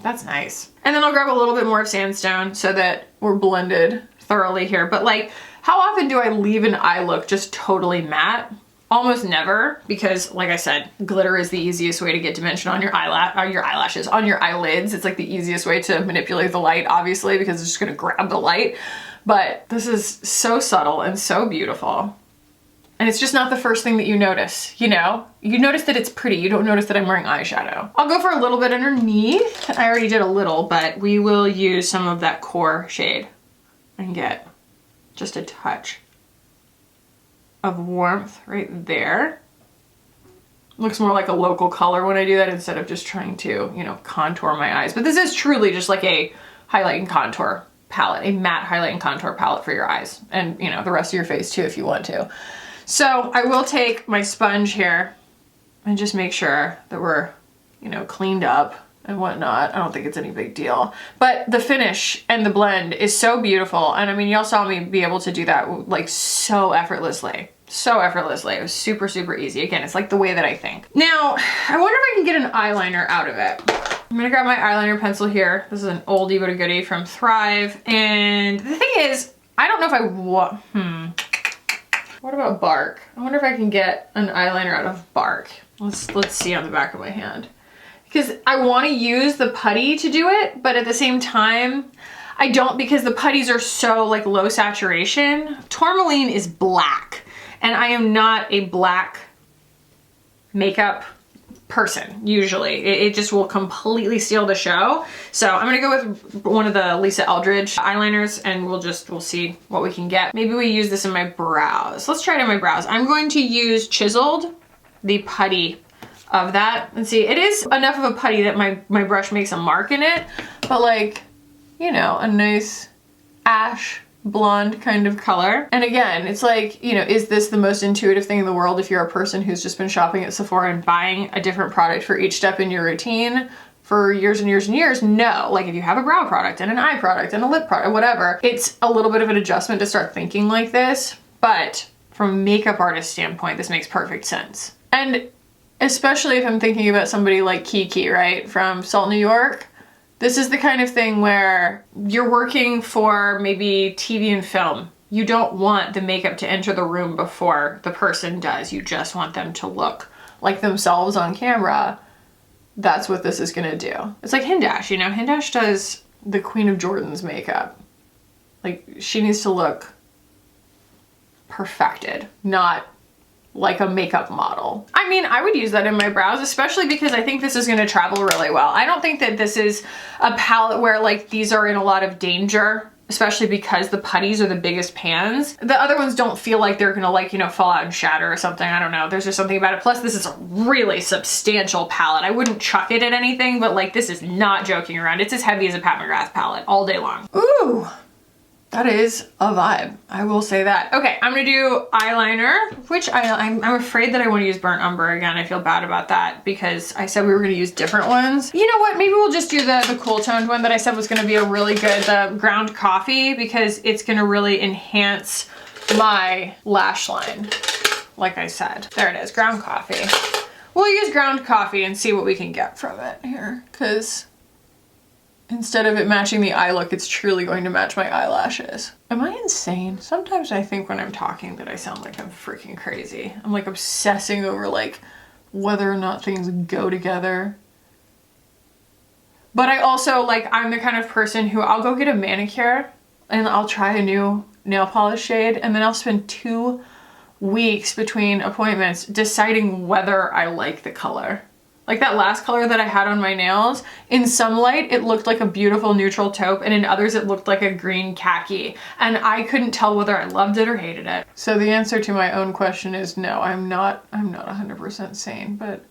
that's nice. And then I'll grab a little bit more of Sandstone so that we're blended thoroughly here. But like, how often do I leave an eye look just totally matte? Almost never, because like I said, glitter is the easiest way to get dimension on your eyelashes, on your eyelids. It's like the easiest way to manipulate the light, obviously, because it's just gonna grab the light. But this is so subtle and so beautiful. And it's just not the first thing that you notice, you know? You notice that it's pretty, you don't notice that I'm wearing eyeshadow. I'll go for a little bit underneath. I already did a little, but we will use some of that Core shade and get just a touch of warmth right there. Looks more like a local color when I do that instead of just trying to, you know, contour my eyes. But this is truly just like a highlight and contour palette, a matte highlight and contour palette for your eyes, and you know, the rest of your face too if you want to. So I will take my sponge here and just make sure that we're, you know, cleaned up and whatnot. I don't think it's any big deal, but the finish and the blend is so beautiful. And I mean, y'all saw me be able to do that like so effortlessly. So effortlessly. It was super, super easy. Again, it's like the way that I think. Now, I wonder if I can get an eyeliner out of it. I'm gonna grab my eyeliner pencil here. This is an oldie but a goodie from Thrive. And the thing is, I don't know if I want, what about Bark? I wonder if I can get an eyeliner out of Bark. Let's see on the back of my hand. Because I want to use the putty to do it, but at the same time, I don't, because the putties are so like low saturation. Tourmaline is black, and I am not a black makeup person usually. It just will completely steal the show. So I'm gonna go with one of the Lisa Eldridge eyeliners, and we'll see what we can get. Maybe we use this in my brows. Let's try it in my brows. I'm going to use Chiseled, the putty of that. And see, it is enough of a putty that my brush makes a mark in it, but like, you know, a nice ash blonde kind of color. And again, it's like, you know, is this the most intuitive thing in the world if you're a person who's just been shopping at Sephora and buying a different product for each step in your routine for years and years and years? No. Like if you have a brow product and an eye product and a lip product, whatever, it's a little bit of an adjustment to start thinking like this. But from a makeup artist standpoint, this makes perfect sense. And especially if I'm thinking about somebody like Kiki, right, from Salt, New York. This is the kind of thing where you're working for maybe TV and film. You don't want the makeup to enter the room before the person does. You just want them to look like themselves on camera. That's what this is gonna do. It's like Hindash, you know? Hindash does the Queen of Jordan's makeup. Like, she needs to look perfected, not like a makeup model. I mean, I would use that in my brows, especially because I think this is gonna travel really well. I don't think that this is a palette where like these are in a lot of danger, especially because the putties are the biggest pans. The other ones don't feel like they're gonna like, you know, fall out and shatter or something. I don't know. There's just something about it. Plus this is a really substantial palette. I wouldn't chuck it at anything, but like this is not joking around. It's as heavy as a Pat McGrath palette all day long. Ooh. That is a vibe. I will say that. Okay, I'm gonna do eyeliner, which I'm afraid that I want to use Burnt Umber again. I feel bad about that because I said we were gonna use different ones. You know what? Maybe we'll just do the cool toned one that I said was gonna be a really good, the Ground Coffee, because it's gonna really enhance my lash line. Like I said, there it is, Ground Coffee. We'll use Ground Coffee and see what we can get from it here, because instead of it matching the eye look, it's truly going to match my eyelashes. Am I insane? Sometimes I think when I'm talking that I sound like I'm freaking crazy. I'm like obsessing over like whether or not things go together. But I also like, I'm the kind of person who I'll go get a manicure and I'll try a new nail polish shade and then I'll spend 2 weeks between appointments deciding whether I like the color. Like that last color that I had on my nails, in some light it looked like a beautiful neutral taupe and in others it looked like a green khaki. And I couldn't tell whether I loved it or hated it. So the answer to my own question is no, I'm not 100% sane, but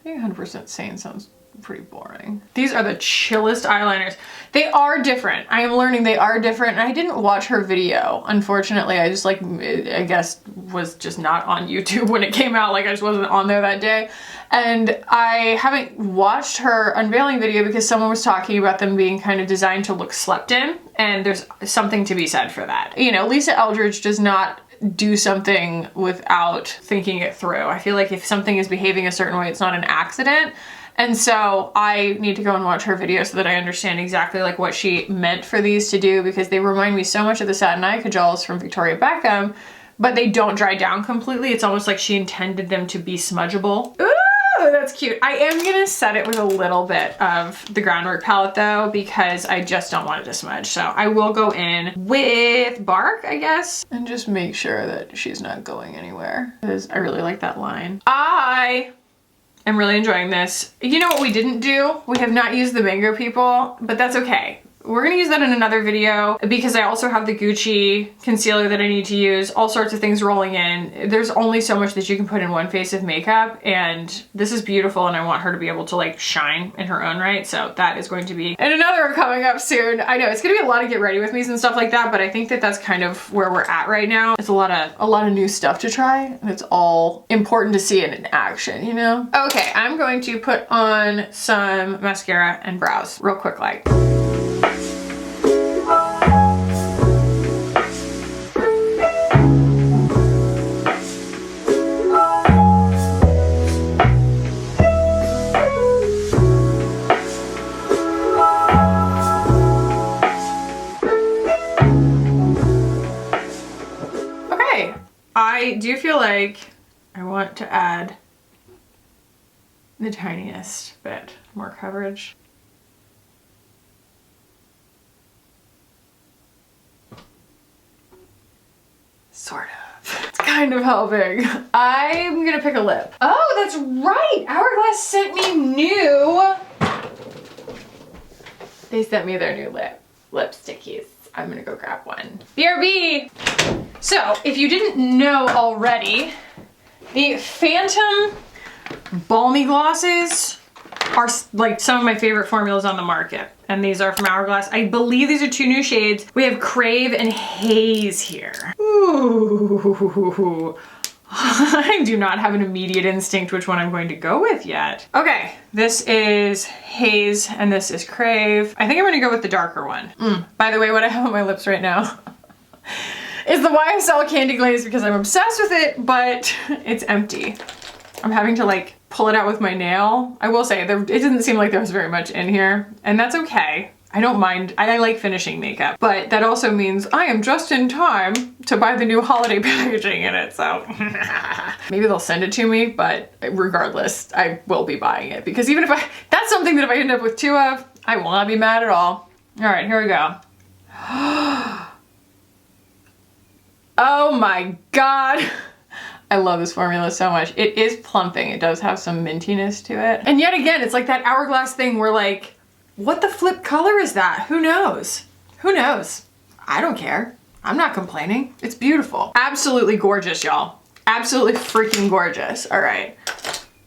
being 100% sane sounds pretty boring. These are the chillest eyeliners. They are different. I am learning they are different. And I didn't watch her video. Unfortunately, I just like, I guess was just not on YouTube when it came out. Like I just wasn't on there that day. And I haven't watched her unveiling video because someone was talking about them being kind of designed to look slept in. And there's something to be said for that. You know, Lisa Eldridge does not do something without thinking it through. I feel like if something is behaving a certain way, it's not an accident. And so I need to go and watch her video so that I understand exactly like what she meant for these to do, because they remind me so much of the Satin Eye Kajals from Victoria Beckham, but they don't dry down completely. It's almost like she intended them to be smudgeable. Ooh, that's cute. I am gonna set it with a little bit of the Groundwork palette though, because I just don't want it to smudge. So I will go in with Bark, I guess, and just make sure that she's not going anywhere, because I really like that line. I'm really enjoying this. You know what we didn't do? We have not used the Mango People, but that's okay. We're gonna use that in another video because I also have the Gucci concealer that I need to use, all sorts of things rolling in. There's only so much that you can put in one face of makeup, and this is beautiful and I want her to be able to like shine in her own right. So that is going to be, and another one coming up soon. I know it's gonna be a lot of get ready with me's and stuff like that, but I think that that's kind of where we're at right now. It's a lot of new stuff to try, and it's all important to see it in action, you know? Okay, I'm going to put on some mascara and brows real quick like. I do feel like I want to add the tiniest bit more coverage. kind of helping. I'm gonna pick a lip. Oh, that's right. Hourglass sent me new. They sent me their new lipstickies. I'm gonna go grab one. BRB. So if you didn't know already, the Phantom Balmy Glosses are like some of my favorite formulas on the market. And these are from Hourglass. I believe these are 2 new shades. We have Crave and Haze here. Ooh. I do not have an immediate instinct which one I'm going to go with yet. Okay, this is Haze and this is Crave. I think I'm gonna go with the darker one. By the way, what I have on my lips right now is the YSL Candy Glaze because I'm obsessed with it, but it's empty. I'm having to like pull it out with my nail. I will say, it didn't seem like there was very much in here, and that's okay. I don't mind, I like finishing makeup, but that also means I am just in time to buy the new holiday packaging in it, so. Maybe they'll send it to me, but regardless, I will be buying it because even if that's something that if I end up with 2 of, I will not be mad at all. All right, here we go. Oh my God. I love this formula so much. It is plumping. It does have some mintiness to it. And yet again, it's like that Hourglass thing where like, what the flip color is that? Who knows? Who knows? I don't care. I'm not complaining. It's beautiful. Absolutely gorgeous, y'all. Absolutely freaking gorgeous. All right.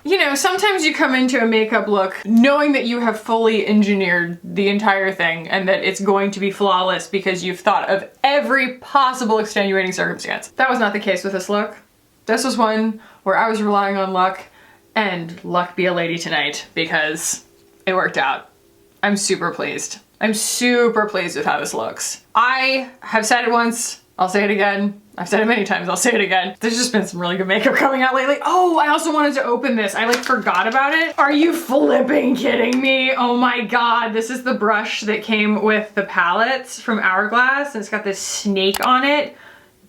You know, sometimes you come into a makeup look knowing that you have fully engineered the entire thing and that it's going to be flawless because you've thought of every possible extenuating circumstance. That was not the case with this look. This was one where I was relying on luck, and luck be a lady tonight because it worked out. I'm super pleased. I'm super pleased with how this looks. I have said it once, I'll say it again. I've said it many times, I'll say it again. There's just been some really good makeup coming out lately. Oh, I also wanted to open this. I like forgot about it. Are you flipping kidding me? Oh my God, this is the brush that came with the palettes from Hourglass, and it's got this snake on it.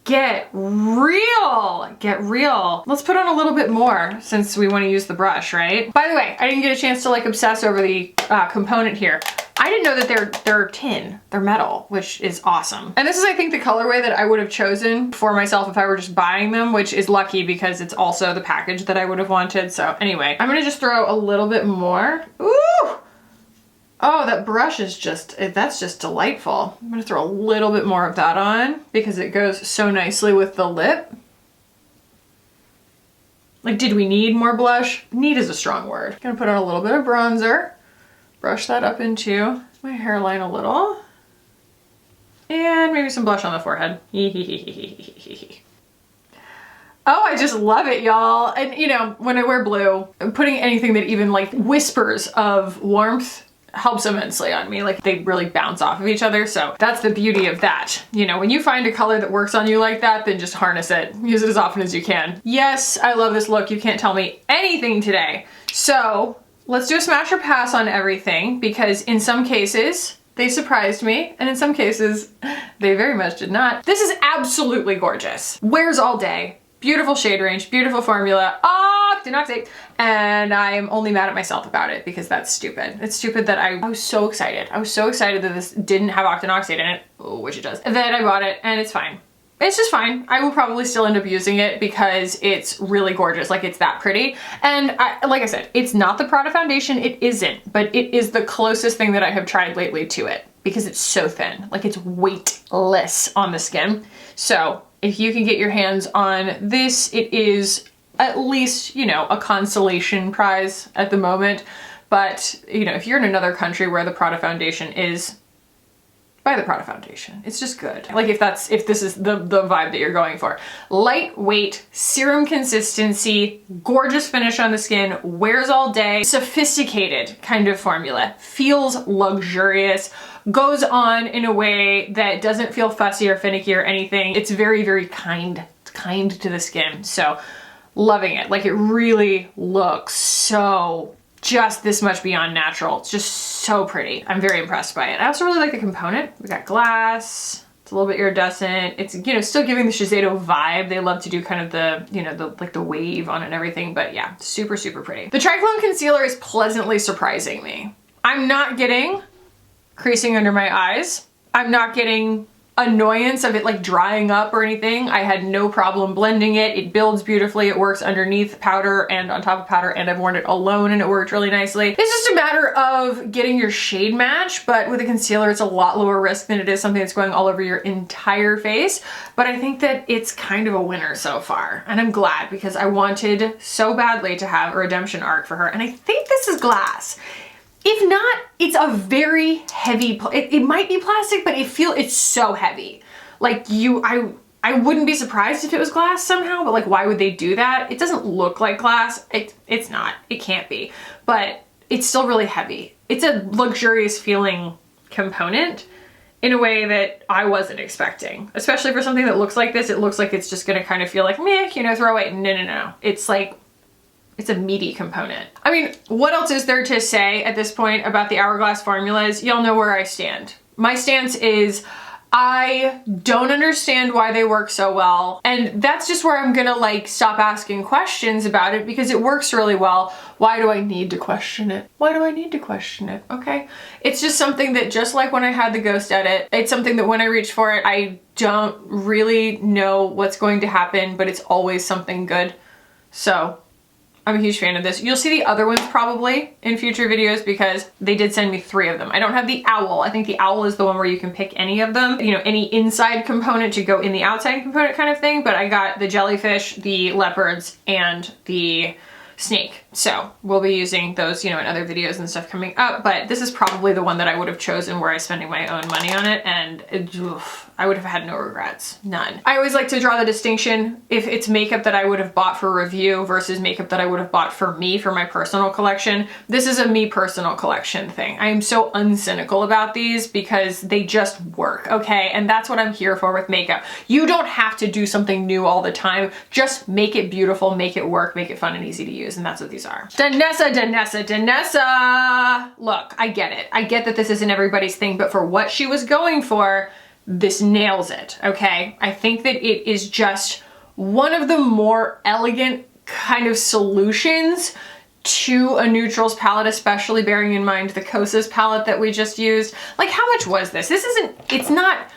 Get real, get real. Let's put on a little bit more since we want to use the brush, right? By the way, I didn't get a chance to like obsess over the component here. I didn't know that they're tin, they're metal, which is awesome. And this is, I think, the colorway that I would have chosen for myself if I were just buying them, which is lucky because it's also the package that I would have wanted. So anyway, I'm gonna just throw a little bit more. Ooh! Oh, that brush is just, that's just delightful. I'm gonna throw a little bit more of that on because it goes so nicely with the lip. Like, did we need more blush? Need is a strong word. Gonna put on a little bit of bronzer, brush that up into my hairline a little, and maybe some blush on the forehead. Oh, I just love it, y'all. And you know, when I wear blue, putting anything that even like whispers of warmth helps immensely on me. Like, they really bounce off of each other. So that's the beauty of that. You know, when you find a color that works on you like that, then just harness it. Use it as often as you can. Yes, I love this look. You can't tell me anything today. So let's do a smash or pass on everything because in some cases they surprised me and in some cases they very much did not. This is absolutely gorgeous. Wears all day. Beautiful shade range, beautiful formula. Octinoxate. And I'm only mad at myself about it because that's stupid. It's stupid that I was so excited. I was so excited that this didn't have octinoxate in it, which it does. And then I bought it and it's fine. It's just fine. I will probably still end up using it because it's really gorgeous. Like, it's that pretty. And like I said, it's not the Prada foundation. It isn't, but it is the closest thing that I have tried lately to it because it's so thin. Like, it's weightless on the skin. So if you can get your hands on this, it is at least, you know, a consolation prize at the moment. But, you know, if you're in another country where the Prada foundation is, buy the Prada foundation. It's just good. Like, if this is the vibe that you're going for. Lightweight, serum consistency, gorgeous finish on the skin, wears all day, sophisticated kind of formula, feels luxurious, goes on in a way that doesn't feel fussy or finicky or anything. It's very, very kind to the skin. So loving it. Like, it really looks so just this much beyond natural. It's just so pretty. I'm very impressed by it. I also really like the component. We got glass. It's a little bit iridescent. It's, you know, still giving the Shiseido vibe. They love to do kind of the, you know, the wave on it and everything, but yeah, super, super pretty. The Triclone Concealer is pleasantly surprising me. I'm not getting creasing under my eyes. I'm not getting annoyance of it like drying up or anything. I had no problem blending it. It builds beautifully. It works underneath powder and on top of powder, and I've worn it alone and it worked really nicely. It's just a matter of getting your shade match, but with a concealer it's a lot lower risk than it is something that's going all over your entire face. But I think that it's kind of a winner so far, and I'm glad because I wanted so badly to have a redemption arc for her, and I think this is glass. If not, it's a very heavy, it might be plastic, but it's so heavy. Like I wouldn't be surprised if it was glass somehow, but like why would they do that? It doesn't look like glass. It's not, it can't be, but it's still really heavy. It's a luxurious feeling component in a way that I wasn't expecting, especially for something that looks like this. It looks like it's just gonna kind of feel like meh, you know, throw it. No. It's like, it's a meaty component. I mean, what else is there to say at this point about the Hourglass formulas? Y'all know where I stand. My stance is I don't understand why they work so well. And that's just where I'm gonna like stop asking questions about it because it works really well. Why do I need to question it? Why do I need to question it? Okay. It's just something that just like when I had the Ghost Edit, it's something that when I reach for it, I don't really know what's going to happen, but it's always something good. So I'm a huge fan of this. You'll see the other ones probably in future videos because they did send me 3 of them. I don't have the owl. I think the owl is the one where you can pick any of them, you know, any inside component to go in the outside component kind of thing. But I got the jellyfish, the leopards, and the snake. So we'll be using those, you know, in other videos and stuff coming up, but this is probably the one that I would have chosen where I'm spending my own money on it, and I would have had no regrets, none. I always like to draw the distinction if it's makeup that I would have bought for review versus makeup that I would have bought for me, for my personal collection. This is a me personal collection thing. I am so uncynical about these because they just work, okay? And that's what I'm here for with makeup. You don't have to do something new all the time. Just make it beautiful, make it work, make it fun and easy to use, and that's what these are. Danessa. Look, I get it. I get that this isn't everybody's thing, but for what she was going for, this nails it, okay? I think that it is just one of the more elegant kind of solutions to a neutrals palette, especially bearing in mind the Kosas palette that we just used. Like, how much was this? It's not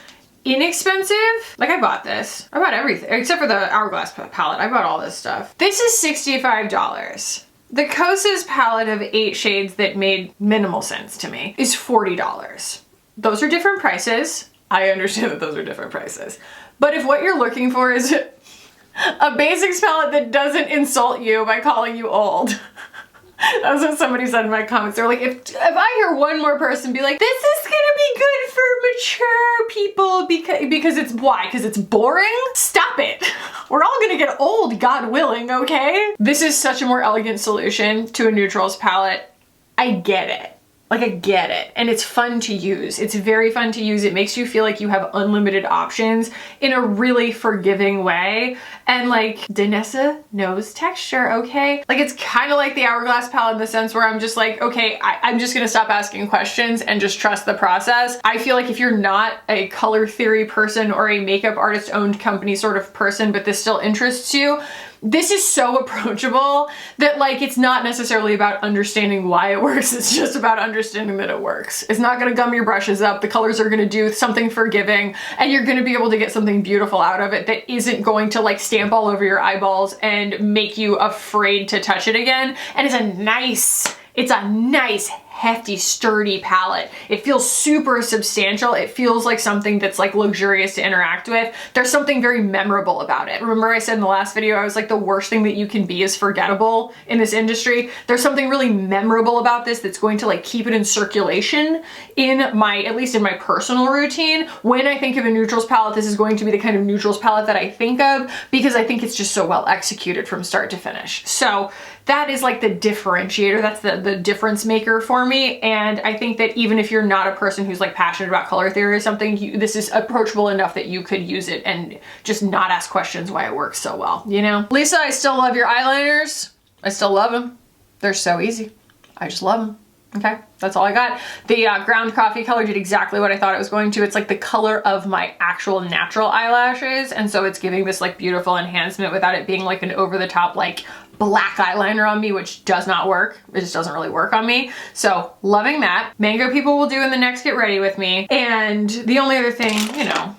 inexpensive. Like, I bought this. I bought everything except for the Hourglass palette. I bought all this stuff. This is $65. The Kosas palette of 8 shades that made minimal sense to me is $40. Those are different prices. I understand that those are different prices. But if what you're looking for is a basics palette that doesn't insult you by calling you old. That's what somebody said in my comments. They're like, if I hear one more person be like, this is gonna be good for mature people because it's why? Because it's boring? Stop it. We're all gonna get old, God willing, okay? This is such a more elegant solution to a neutrals palette. I get it. Like, I get it. And it's fun to use. It's very fun to use. It makes you feel like you have unlimited options in a really forgiving way. And like, Danessa knows texture, okay? Like, it's kind of like the Hourglass palette in the sense where I'm just like, okay, I'm just gonna stop asking questions and just trust the process. I feel like if you're not a color theory person or a makeup artist owned company sort of person, but this still interests you, this is so approachable that like it's not necessarily about understanding why it works, it's just about understanding that it works. It's not gonna gum your brushes up, the colors are gonna do something forgiving, and you're gonna be able to get something beautiful out of it that isn't going to like stamp all over your eyeballs and make you afraid to touch it again. And it's a nice, hefty, sturdy palette. It feels super substantial. It feels like something that's like luxurious to interact with. There's something very memorable about it. Remember I said in the last video, I was like, the worst thing that you can be is forgettable in this industry. There's something really memorable about this that's going to like keep it in circulation at least in my personal routine. When I think of a neutrals palette, this is going to be the kind of neutrals palette that I think of because I think it's just so well executed from start to finish. So that is like the differentiator. That's the difference maker for me. And I think that even if you're not a person who's like passionate about color theory or something, this is approachable enough that you could use it and just not ask questions why it works so well, you know? Lisa, I still love your eyeliners. I still love them. They're so easy. I just love them. Okay, that's all I got. The ground coffee color did exactly what I thought it was going to. It's like the color of my actual natural eyelashes. And so it's giving this like beautiful enhancement without it being like an over the top like black eyeliner on me, which does not work. It just doesn't really work on me. So loving that. Mango people will do in the next Get Ready With Me. And the only other thing, you know,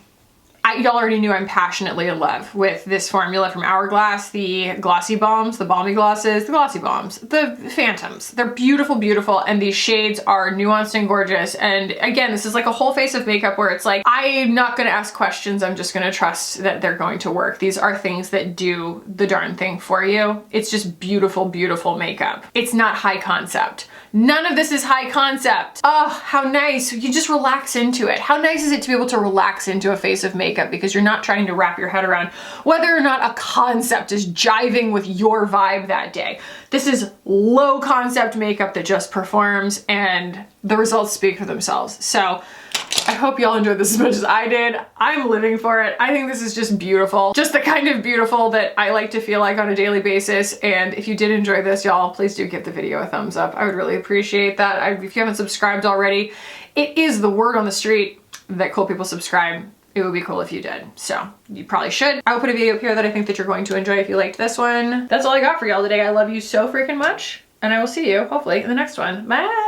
y'all already knew I'm passionately in love with this formula from Hourglass, the glossy balms, the balmy glosses, the glossy balms, the phantoms. They're beautiful, beautiful, and these shades are nuanced and gorgeous. And again, this is like a whole face of makeup where it's like, I'm not gonna ask questions, I'm just gonna trust that they're going to work. These are things that do the darn thing for you. It's just beautiful, beautiful makeup. It's not high concept. None of this is high concept. Oh, how nice. You just relax into it. How nice is it to be able to relax into a face of makeup because you're not trying to wrap your head around whether or not a concept is jiving with your vibe that day. This is low concept makeup that just performs, and the results speak for themselves. So I hope y'all enjoyed this as much as I did. I'm living for it. I think this is just beautiful. Just the kind of beautiful that I like to feel like on a daily basis. And if you did enjoy this, y'all, please do give the video a thumbs up. I would really appreciate that. If you haven't subscribed already, it is the word on the street that cool people subscribe. It would be cool if you did. So you probably should. I will put a video up here that I think that you're going to enjoy if you liked this one. That's all I got for y'all today. I love you so freaking much. And I will see you hopefully in the next one. Bye.